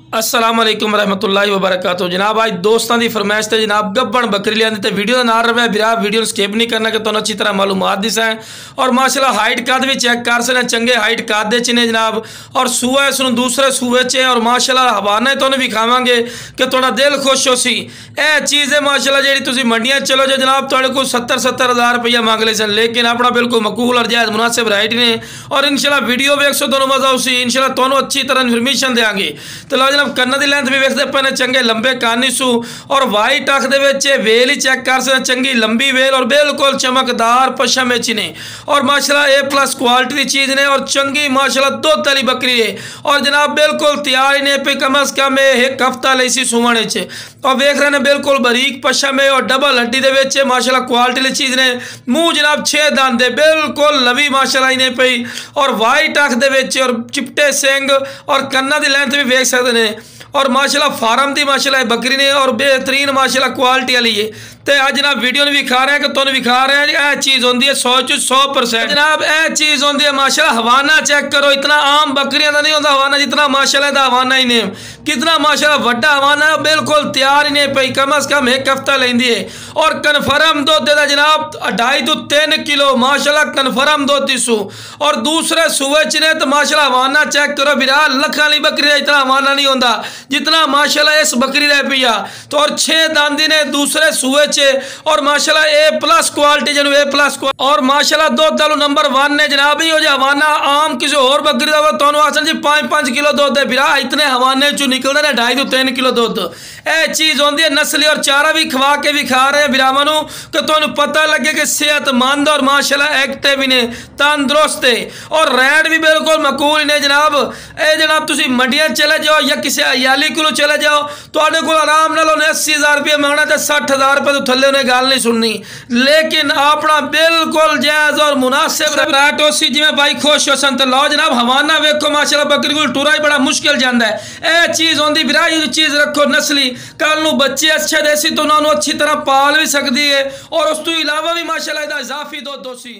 अस्सलाम वालेकुम रहमतुल्लाहि व बरकातुहू। जनाब आज दोस्तों की फरमाइश से जनाब गब्बन बकरी लिया तो वीडियो का नाम रहा बिरा वीडियो स्किप नहीं करना कि तुम अच्छी तरह मालूमात दिस है। और माशाल्लाह हाइट कद भी चेक कर सकते चंगे हाइट कद ने जनाब। और सूआ इस दूसरे सूए च और माशाल्लाह हवाना तुम विखावे कि थोड़ा दिल खुश हो सी। यह चीज़ है माशाल्लाह जी तुम मंडिया चलो जो जनाब थोड़े को 70-70 हज़ार रुपया मंग ले सन, लेकिन अपना बिल्कुल मकूल और जायज़ मुनासिब राइट ने। और इंशाल्लाह वीडियो वेख सो दोनों मजा उसी इंशाल्लाह तुम अच्छी तरह इन्फॉर्मेशन देंगे। तो लो जनाब कन्ना की लेंथ भी वेखते पे चंगे लंबे कानी सू और वाइट अख दे वेल ही चेक कर सकते चंगी लंबी वेल और बिल्कुल चमकदार पशम ने। और माशाल्लाह A+ क्वालिटी की चीज़ ने और चंगी माशाल्लाह दुध वाली बकरी है। और जनाब बिल्कुल तैयार ही ने पे कम अज कम एक हफ्ता ले सी सुवण च। और वेख रहे हैं बिल्कुल बरीक पशम है और डबल हड्डी दे माशाल्लाह क्वालिटी वाली चीज़ ने। मूँह जनाब 6 दांत दे बिल्कुल लवी माशाल्लाह ने पई और वाइट अख दे और चिपटे सिंग और कन्ना की लेंथ भी वेख सकते हैं। और माशाल्लाह फार्म की माशाल्लाह बकरी ने और बेहतरीन माशाल्लाह क्वालिटी वाली है। तो आज जनाब वीडियो ने विखा रहे हैं कि तुम विखा रहे हैं यह चीज़ होती है 100% जनाब। यह चीज़ होती है माशाल्लाह हवाना चेक करो, इतना आम बकरियों का नहीं होता हवाना जितना माशाल्लाह का हवाना ही ने। कितना माशाल्लाह वड्डा हवाना बिल्कुल तैयार ही नहीं पई कम अज कम एक हफ्ता लेंदी है। और कन्फर्म दुध देता जनाब 2.5 to 3 किलो माशाल्लाह कन्फर्म दुध दिसू। और दूसरे सूए च ने तो माशाल्लाह हवाना चेक करो बिरा लखा वाली बकरी इतना हवाना नहीं होता जितना माशाल्लाह इस बकरी रह पिया। तो और 6 दांदी ने दूसरे सूए और माशाल्लाह A+ क्वालिटी जन A+ और माशाल्लाह दुध वालों नंबर 1 ने जनाब ही हो जा हवाना आम किसी और बकरी का तो आसन जी 5-5 किलो दुध है बिरा इतने हवाने चो निकलते हैं 2.5 to 3 किलो दुध। यह चीज़ होती है नस्ली और चारा भी खवा के भी खा रहे हैं बिरावां नूं कि तुहानूं पता लगे कि सेहतमंद और माशाल्लाह एक्टिव ने तंदुरुस्त है। और रैड भी बिल्कुल मकूल ने जनाब। ये जनाब तुम मंडिया चले जाओ या किसी अयाली को चले जाओ तुहाडे कोल आराम नाल 80,000 रुपये मंगना तो 60,000 रुपये तो थले उन्हें गल नहीं सुननी, लेकिन अपना बिल्कुल जायज़ और मुनासिब रेट हो सी जिवें भाई खुश हो सन। तो लो जनाब हवाना वेखो माशाल्लाह बकरी को टुरा ही बड़ा मुश्किल जाता है। यह चीज़ होंगी बिरा चीज़ रखो नस्ली कल नूं बच्चे अच्छे देसी तो उन्होंने अच्छी तरह पाल भी सकती है और उस तो इलावा भी माशाल्लाह इहदा इजाफी दुध हो सी।